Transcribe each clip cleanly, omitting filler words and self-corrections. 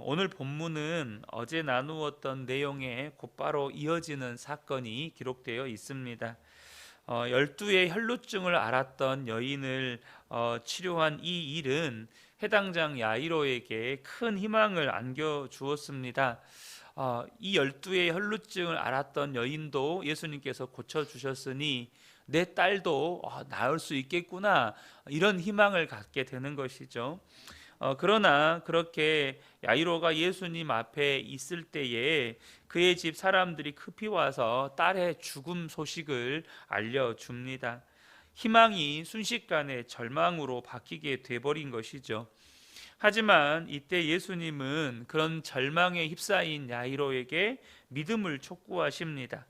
오늘 본문은 어제 나누었던 내용에 곧바로 이어지는 사건이 기록되어 있습니다. 12의 혈루증을 앓았던 여인을 치료한 이 일은 해당장 야이로에게 큰 희망을 안겨주었습니다. 이 12의 혈루증을 앓았던 여인도 예수님께서 고쳐주셨으니 내 딸도 나을 수 있겠구나, 이런 희망을 갖게 되는 것이죠. 그러나 그렇게 야이로가 예수님 앞에 있을 때에 그의 집 사람들이 급히 와서 딸의 죽음 소식을 알려줍니다. 희망이 순식간에 절망으로 바뀌게 돼버린 것이죠. 하지만 이때 예수님은 그런 절망에 휩싸인 야이로에게 믿음을 촉구하십니다.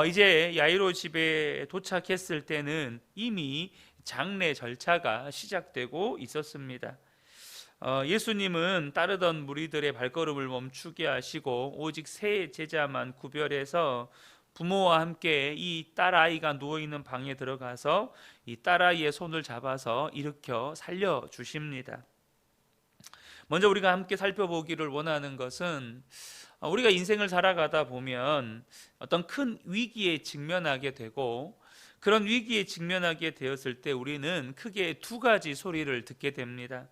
이제 야이로 집에 도착했을 때는 이미 장례 절차가 시작되고 있었습니다. 예수님은 따르던 무리들의 발걸음을 멈추게 하시고 오직 세 제자만 구별해서 부모와 함께 이 딸아이가 누워있는 방에 들어가서 이 딸아이의 손을 잡아서 일으켜 살려주십니다. 먼저 우리가 함께 살펴보기를 원하는 것은, 우리가 인생을 살아가다 보면 어떤 큰 위기에 직면하게 되고, 그런 위기에 직면하게 되었을 때 우리는 크게 두 가지 소리를 듣게 됩니다.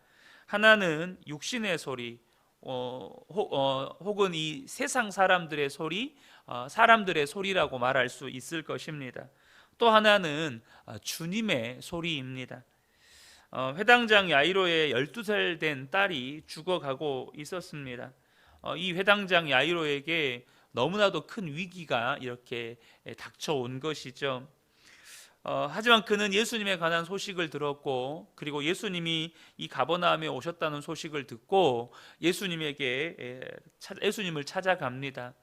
하나는 육신의 소리, 혹은 이 세상 사람들의 소리, 사람들의 소리라고 말할 수 있을 것입니다. 또 하나는 주님의 소리입니다. 회당장 야이로의 12살 된 딸이 죽어가고 있었습니다. 이 회당장 야이로에게 너무나도 큰 위기가 이렇게 닥쳐온 것이죠. 하지만 그는 예수님에 관한 소식을 들었고, 그리고 예수님이 이 가버나움에 오셨다는 소식을 듣고 예수님을 찾아갑니다.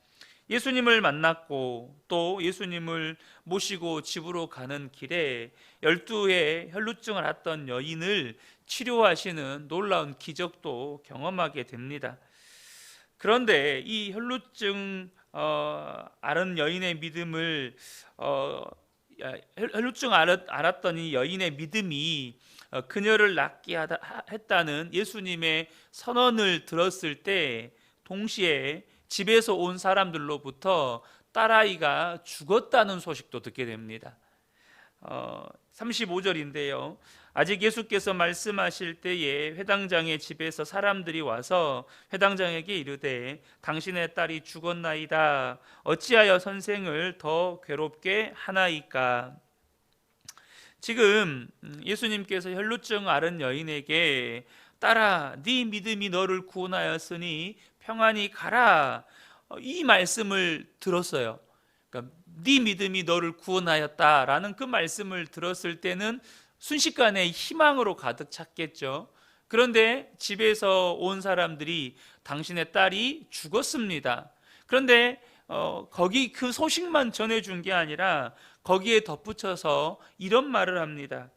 예수님을 만났고 또 예수님을 모시고 집으로 가는 길에 12의 혈루증을 앓았던 여인을 치료하시는 놀라운 기적도 경험하게 됩니다. 그런데 이 혈루증 앓은 여인의 믿음을 혈루증 앓았던 이 여인의 믿음이 그녀를 낫게 했다는 예수님의 선언을 들었을 때 동시에 집에서 온 사람들로부터 딸아이가 죽었다는 소식도 듣게 됩니다. 35절인데요. 아직 예수께서 말씀하실 때에 회당장의 집에서 사람들이 와서 회당장에게 이르되 당신의 딸이 죽었나이다. 어찌하여 선생을 더 괴롭게 하나이까? 지금 예수님께서 혈루증 앓은 여인에게 딸아, 네 믿음이 너를 구원하였으니 평안히 가라, 이 말씀을 들었어요. 그러니까 네 믿음이 너를 구원하였다라는 그 말씀을 들었을 때는 순식간에 희망으로 가득 찼겠죠. 그런데 집에서 온 사람들이 당신의 딸이 죽었습니다. 그런데 거기 그 소식만 전해준 게 아니라 거기에 덧붙여서 이런 말을 합니다.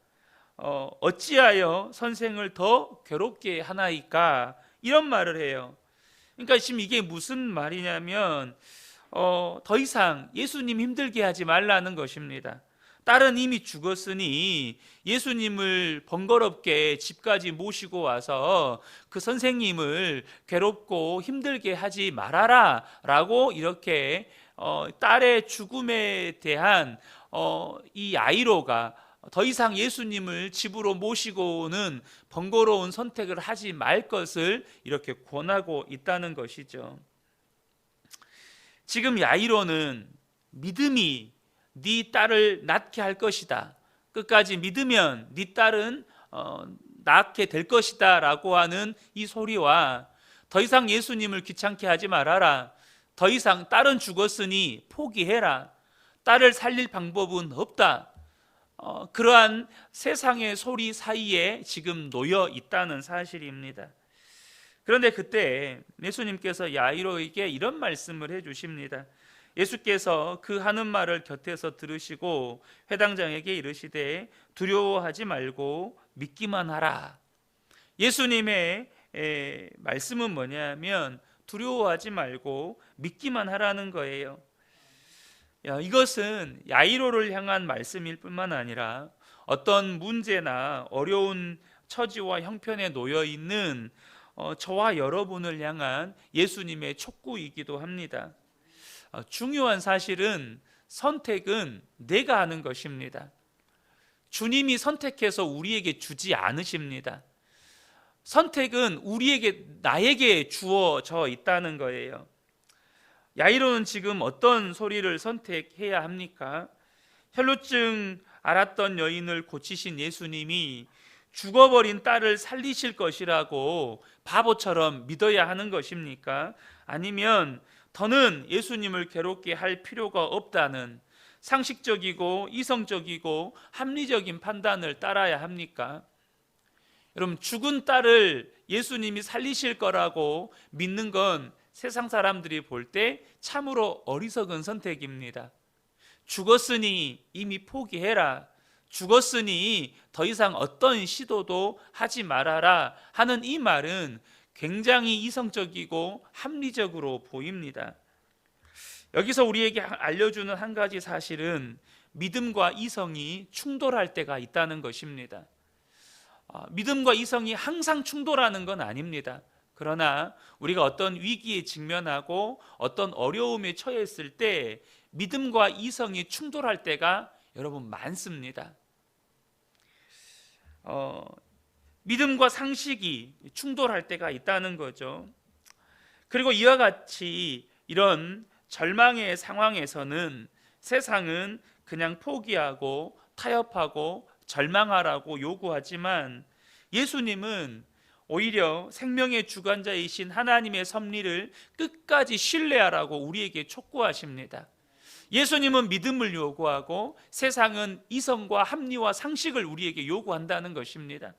어찌하여 선생을 더 괴롭게 하나이까? 이런 말을 해요. 그러니까 지금 이게 무슨 말이냐면 더 이상 예수님 힘들게 하지 말라는 것입니다. 딸은 이미 죽었으니 예수님을 번거롭게 집까지 모시고 와서 그 선생님을 괴롭고 힘들게 하지 말아라 라고 이렇게 딸의 죽음에 대한 이 야이로가 더 이상 예수님을 집으로 모시고 오는 번거로운 선택을 하지 말 것을 이렇게 권하고 있다는 것이죠. 지금 야이로는 믿음이 네 딸을 낫게 할 것이다, 끝까지 믿으면 네 딸은 낫게 될 것이다 라고 하는 이 소리와 더 이상 예수님을 귀찮게 하지 말아라, 더 이상 딸은 죽었으니 포기해라, 딸을 살릴 방법은 없다, 그러한 세상의 소리 사이에 지금 놓여 있다는 사실입니다. 그런데 그때 예수님께서 야이로에게 이런 말씀을 해주십니다. 예수께서 그 하는 말을 곁에서 들으시고 회당장에게 이르시되 두려워하지 말고 믿기만 하라. 예수님의 말씀은 뭐냐면 두려워하지 말고 믿기만 하라는 거예요. 이것은 야이로를 향한 말씀일 뿐만 아니라 어떤 문제나 어려운 처지와 형편에 놓여 있는 저와 여러분을 향한 예수님의 촉구이기도 합니다. 중요한 사실은 선택은 내가 하는 것입니다. 주님이 선택해서 우리에게 주지 않으십니다. 선택은 나에게 주어져 있다는 거예요. 야이로는 지금 어떤 소리를 선택해야 합니까? 혈루증 앓았던 여인을 고치신 예수님이 죽어버린 딸을 살리실 것이라고 바보처럼 믿어야 하는 것입니까? 아니면 더는 예수님을 괴롭게 할 필요가 없다는 상식적이고 이성적이고 합리적인 판단을 따라야 합니까? 여러분, 죽은 딸을 예수님이 살리실 거라고 믿는 건 세상 사람들이 볼 때 참으로 어리석은 선택입니다. 죽었으니 이미 포기해라. 죽었으니 더 이상 어떤 시도도 하지 말아라 하는 이 말은 굉장히 이성적이고 합리적으로 보입니다. 여기서 우리에게 알려주는 한 가지 사실은 믿음과 이성이 충돌할 때가 있다는 것입니다. 믿음과 이성이 항상 충돌하는 건 아닙니다. 그러나 우리가 어떤 위기에 직면하고 어떤 어려움에 처했을 때 믿음과 이성이 충돌할 때가 여러분 많습니다. 믿음과 상식이 충돌할 때가 있다는 거죠. 그리고 이와 같이 이런 절망의 상황에서는 세상은 그냥 포기하고 타협하고 절망하라고 요구하지만 예수님은 오히려 생명의 주관자이신 하나님의 섭리를 끝까지 신뢰하라고 우리에게 촉구하십니다. 예수님은 믿음을 요구하고 세상은 이성과 합리와 상식을 우리에게 요구한다는 것입니다.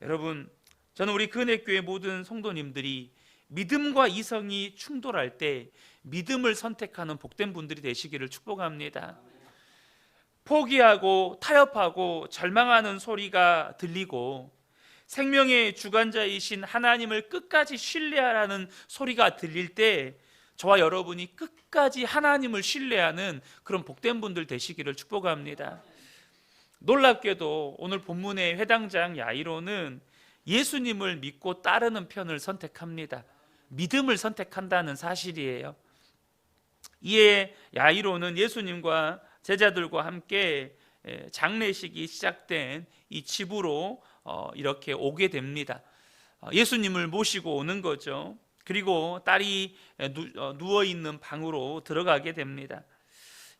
여러분, 저는 우리 근혜교회 모든 성도님들이 믿음과 이성이 충돌할 때 믿음을 선택하는 복된 분들이 되시기를 축복합니다. 포기하고 타협하고 절망하는 소리가 들리고 생명의 주관자이신 하나님을 끝까지 신뢰하라는 소리가 들릴 때 저와 여러분이 끝까지 하나님을 신뢰하는 그런 복된 분들 되시기를 축복합니다. 놀랍게도 오늘 본문의 회당장 야이로는 예수님을 믿고 따르는 편을 선택합니다. 믿음을 선택한다는 사실이에요. 이에 야이로는 예수님과 제자들과 함께 장례식이 시작된 이 집으로 이렇게 오게 됩니다. 예수님을 모시고 오는 거죠. 그리고 딸이 누워있는 방으로 들어가게 됩니다.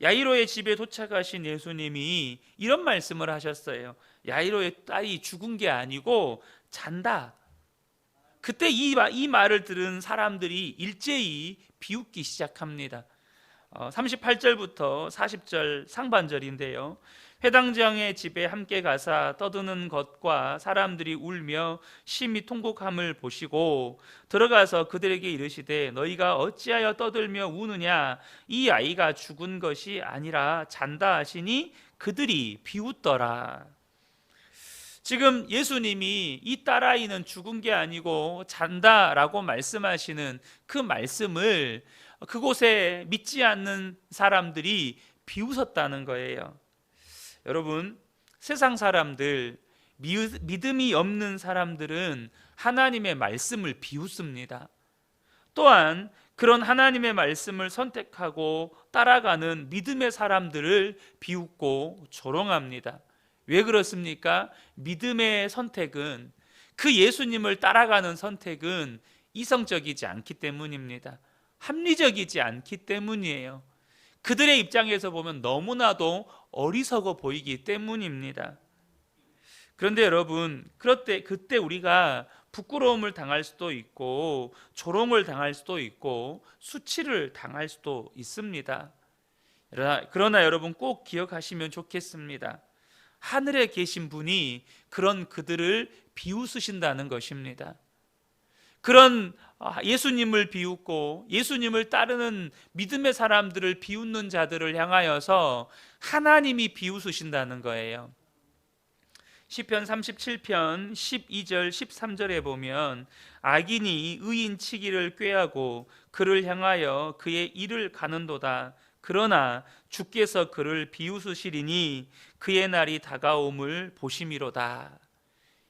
야이로의 집에 도착하신 예수님이 이런 말씀을 하셨어요. 야이로의 딸이 죽은 게 아니고 잔다. 그때 이 말을 들은 사람들이 일제히 비웃기 시작합니다. 38절부터 40절 상반절인데요. 회당장의 집에 함께 가사 떠드는 것과 사람들이 울며 심히 통곡함을 보시고 들어가서 그들에게 이르시되 너희가 어찌하여 떠들며 우느냐 이 아이가 죽은 것이 아니라 잔다 하시니 그들이 비웃더라. 지금 예수님이 이 딸아이는 죽은 게 아니고 잔다라고 말씀하시는 그 말씀을 그곳에 믿지 않는 사람들이 비웃었다는 거예요. 여러분, 세상 사람들, 믿음이 없는 사람들은 하나님의 말씀을 비웃습니다. 또한 그런 하나님의 말씀을 선택하고 따라가는 믿음의 사람들을 비웃고 조롱합니다. 왜 그렇습니까? 믿음의 선택은, 그 예수님을 따라가는 선택은 이성적이지 않기 때문입니다. 합리적이지 않기 때문이에요. 그들의 입장에서 보면 너무나도 어리석어 보이기 때문입니다. 그런데 여러분, 그때 우리가 부끄러움을 당할 수도 있고 조롱을 당할 수도 있고 수치를 당할 수도 있습니다. 그러나 여러분 꼭 기억하시면 좋겠습니다. 하늘에 계신 분이 그런 그들을 비웃으신다는 것입니다. 그런 예수님을 비웃고 예수님을 따르는 믿음의 사람들을 비웃는 자들을 향하여서 하나님이 비웃으신다는 거예요. 시편 37편 12절 13절에 보면 악인이 의인 치기를 꾀하고 그를 향하여 그의 일을 가는도다. 그러나 주께서 그를 비웃으시리니 그의 날이 다가옴을 보심이로다.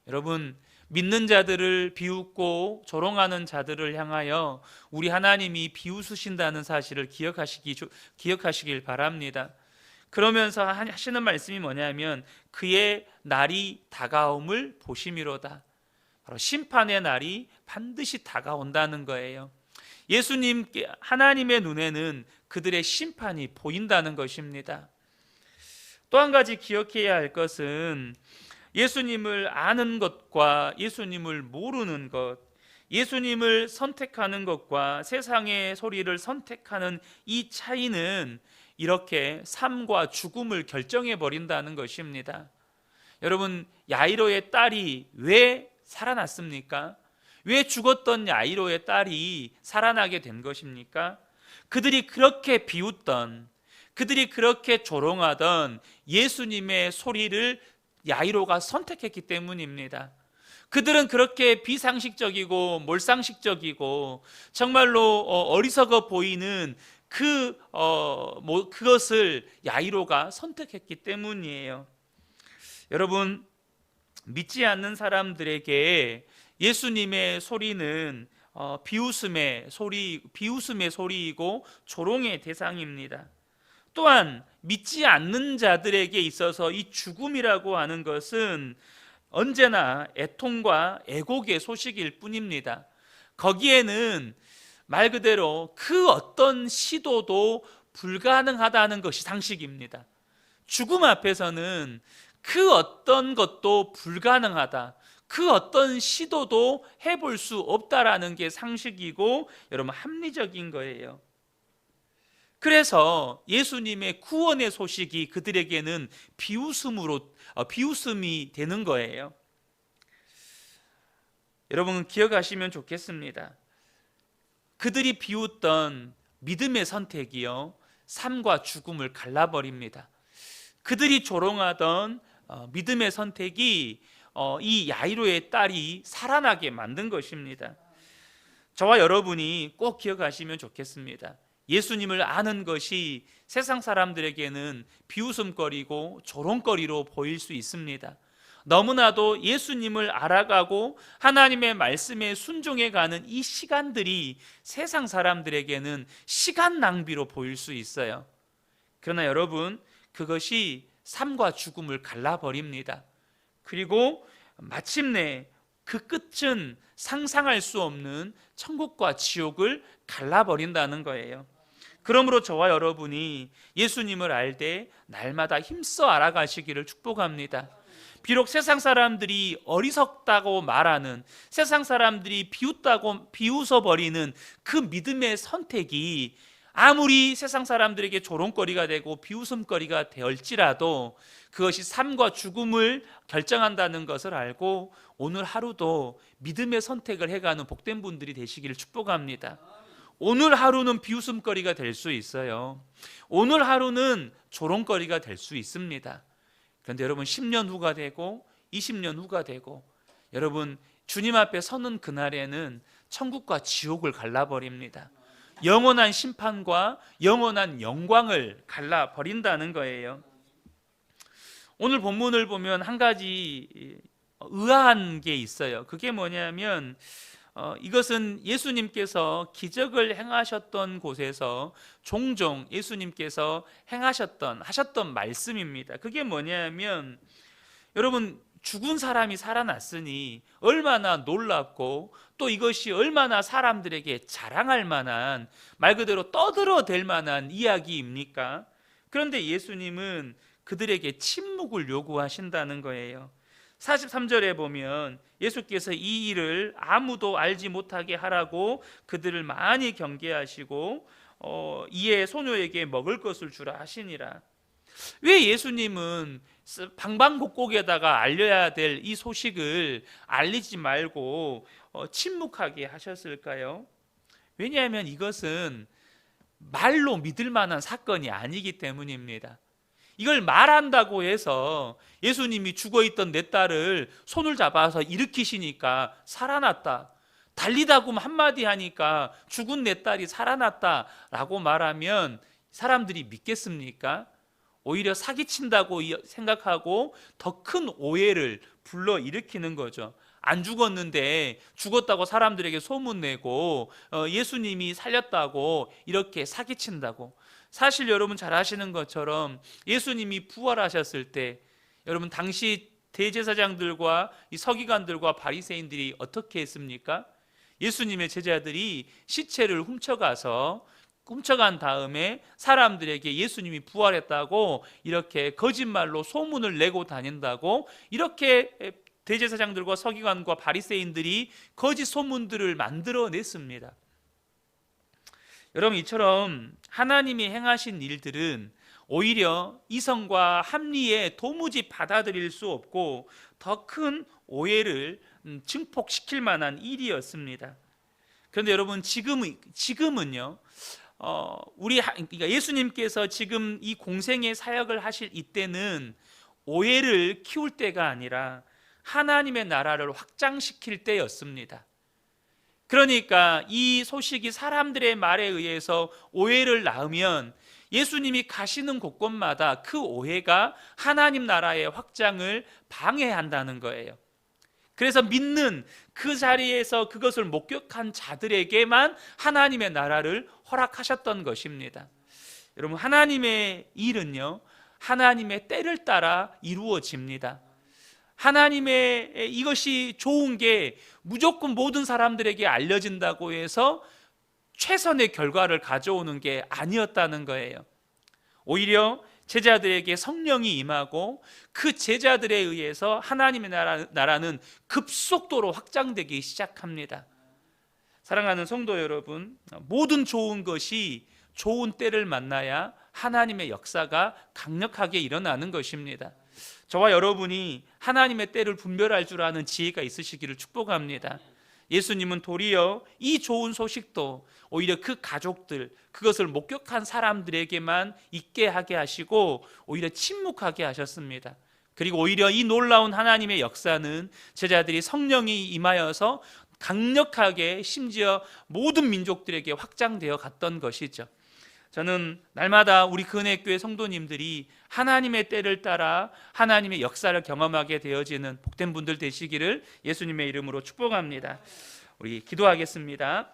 여러분, 믿는 자들을 비웃고 조롱하는 자들을 향하여 우리 하나님이 비웃으신다는 사실을 기억하시길 바랍니다. 그러면서 하시는 말씀이 뭐냐면 그의 날이 다가옴을 보심이로다. 바로 심판의 날이 반드시 다가온다는 거예요. 예수님께 하나님의 눈에는 그들의 심판이 보인다는 것입니다. 또 한 가지 기억해야 할 것은 예수님을 아는 것과 예수님을 모르는 것, 예수님을 선택하는 것과 세상의 소리를 선택하는 이 차이는 이렇게 삶과 죽음을 결정해 버린다는 것입니다. 여러분, 야이로의 딸이 왜 살아났습니까? 왜 죽었던 야이로의 딸이 살아나게 된 것입니까? 그들이 그렇게 비웃던, 그들이 그렇게 조롱하던 예수님의 소리를 야이로가 선택했기 때문입니다. 그들은 그렇게 비상식적이고 몰상식적이고 정말로 어리석어 보이는 그것을 야이로가 선택했기 때문이에요. 여러분, 믿지 않는 사람들에게 예수님의 소리는 비웃음의 소리이고 조롱의 대상입니다. 또한 믿지 않는 자들에게 있어서 이 죽음이라고 하는 것은 언제나 애통과 애곡의 소식일 뿐입니다. 거기에는 말 그대로 그 어떤 시도도 불가능하다는 것이 상식입니다. 죽음 앞에서는 그 어떤 것도 불가능하다, 그 어떤 시도도 해볼 수 없다라는 게 상식이고 여러분 합리적인 거예요. 그래서 예수님의 구원의 소식이 그들에게는 비웃음이 되는 거예요. 여러분 기억하시면 좋겠습니다. 그들이 비웃던 믿음의 선택이요, 삶과 죽음을 갈라버립니다. 그들이 조롱하던 믿음의 선택이 이 야이로의 딸이 살아나게 만든 것입니다. 저와 여러분이 꼭 기억하시면 좋겠습니다. 예수님을 아는 것이 세상 사람들에게는 비웃음거리고 조롱거리로 보일 수 있습니다. 너무나도 예수님을 알아가고 하나님의 말씀에 순종해가는 이 시간들이 세상 사람들에게는 시간 낭비로 보일 수 있어요. 그러나 여러분, 그것이 삶과 죽음을 갈라버립니다. 그리고 마침내 그 끝은 상상할 수 없는 천국과 지옥을 갈라버린다는 거예요. 그러므로 저와 여러분이 예수님을 알 때 날마다 힘써 알아가시기를 축복합니다. 비록 세상 사람들이 어리석다고 말하는, 세상 사람들이 비웃어버리는 그 믿음의 선택이 아무리 세상 사람들에게 조롱거리가 되고 비웃음거리가 될지라도 그것이 삶과 죽음을 결정한다는 것을 알고 오늘 하루도 믿음의 선택을 해가는 복된 분들이 되시기를 축복합니다. 오늘 하루는 비웃음거리가 될 수 있어요. 오늘 하루는 조롱거리가 될 수 있습니다. 그런데 여러분 10년 후가 되고 20년 후가 되고 여러분 주님 앞에 서는 그날에는 천국과 지옥을 갈라버립니다. 영원한 심판과 영원한 영광을 갈라버린다는 거예요. 오늘 본문을 보면 한 가지 의아한 게 있어요. 그게 뭐냐면 이것은 예수님께서 기적을 행하셨던 곳에서 종종 예수님께서 하셨던 말씀입니다. 그게 뭐냐면 여러분 죽은 사람이 살아났으니 얼마나 놀랍고 또 이것이 얼마나 사람들에게 자랑할 만한, 말 그대로 떠들어댈 만한 이야기입니까? 그런데 예수님은 그들에게 침묵을 요구하신다는 거예요. 43절에 보면 예수께서 이 일을 아무도 알지 못하게 하라고 그들을 많이 경계하시고 이에 소녀에게 먹을 것을 주라 하시니라. 왜 예수님은 방방곡곡에다가 알려야 될 이 소식을 알리지 말고 침묵하게 하셨을까요? 왜냐하면 이것은 말로 믿을 만한 사건이 아니기 때문입니다. 이걸 말한다고 해서 예수님이 죽어있던 내 딸을 손을 잡아서 일으키시니까 살아났다, 달리다고 한마디 하니까 죽은 내 딸이 살아났다라고 말하면 사람들이 믿겠습니까? 오히려 사기친다고 생각하고 더 큰 오해를 불러일으키는 거죠. 안 죽었는데 죽었다고 사람들에게 소문내고 예수님이 살렸다고 이렇게 사기친다고. 사실 여러분 잘 아시는 것처럼 예수님이 부활하셨을 때 여러분 당시 대제사장들과 이 서기관들과 바리새인들이 어떻게 했습니까? 예수님의 제자들이 시체를 훔쳐간 다음에 사람들에게 예수님이 부활했다고 이렇게 거짓말로 소문을 내고 다닌다고, 이렇게 대제사장들과 서기관과 바리새인들이 거짓 소문들을 만들어냈습니다. 여러분, 이처럼 하나님이 행하신 일들은 오히려 이성과 합리에 도무지 받아들일 수 없고 더 큰 오해를 증폭시킬 만한 일이었습니다. 그런데 여러분, 지금은요, 그러니까 예수님께서 지금 이 공생의 사역을 하실 이때는 오해를 키울 때가 아니라 하나님의 나라를 확장시킬 때였습니다. 그러니까 이 소식이 사람들의 말에 의해서 오해를 낳으면 예수님이 가시는 곳곳마다 그 오해가 하나님 나라의 확장을 방해한다는 거예요. 그래서 믿는 그 자리에서 그것을 목격한 자들에게만 하나님의 나라를 허락하셨던 것입니다. 여러분, 하나님의 일은요, 하나님의 때를 따라 이루어집니다. 하나님의 이것이 좋은 게 무조건 모든 사람들에게 알려진다고 해서 최선의 결과를 가져오는 게 아니었다는 거예요. 오히려 제자들에게 성령이 임하고 그 제자들에 의해서 하나님의 나라는 급속도로 확장되기 시작합니다. 사랑하는 성도 여러분, 모든 좋은 것이 좋은 때를 만나야 하나님의 역사가 강력하게 일어나는 것입니다. 저와 여러분이 하나님의 때를 분별할 줄 아는 지혜가 있으시기를 축복합니다. 예수님은 도리어 이 좋은 소식도 오히려 그 가족들, 그것을 목격한 사람들에게만 있게 하게 하시고 오히려 침묵하게 하셨습니다. 그리고 오히려 이 놀라운 하나님의 역사는 제자들이 성령이 임하여서 강력하게 심지어 모든 민족들에게 확장되어 갔던 것이죠. 저는 날마다 우리 근혜교회 성도님들이 하나님의 때를 따라 하나님의 역사를 경험하게 되어지는 복된 분들 되시기를 예수님의 이름으로 축복합니다. 우리 기도하겠습니다.